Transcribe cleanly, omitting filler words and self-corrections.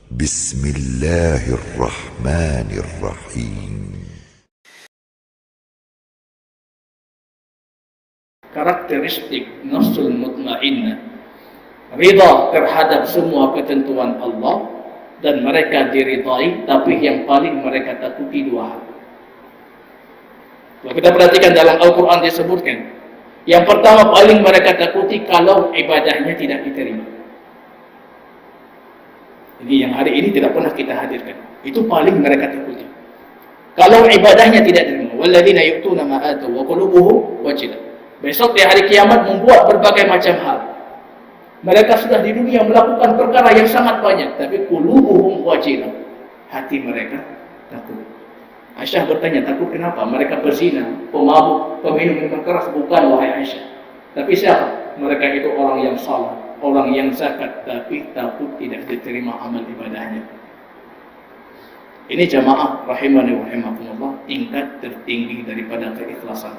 Bismillahirrahmanirrahim. Karakteristik nafsul mutmainnah, ridha terhadap semua ketentuan Allah, dan mereka diridai, tapi yang paling mereka takuti dua hal. Kalau kita perhatikan dalam Al-Quran disebutkan, yang pertama paling mereka takuti kalau ibadahnya tidak diterima. Ini yang hari ini tidak pernah kita hadirkan. Itu paling mereka takuti. Kalau ibadahnya tidak diterima, walladzina yu'tuna ma atau wa qulubuhum wajilah. Besok di hari kiamat membuat berbagai macam hal. Mereka sudah di dunia melakukan perkara yang sangat banyak, tapi qulubuhum wajilah, hati mereka takut. Aisyah bertanya, takut kenapa? Mereka berzina, pemabuk, peminum minuman keras. Bukan, wahai Aisyah. Tapi siapa? Mereka itu orang yang salah, orang yang zakat, tapi takut tidak diterima amal ibadahnya. Ini jamaah rahimani wa rahimakumullah, tingkat tertinggi daripada keikhlasan.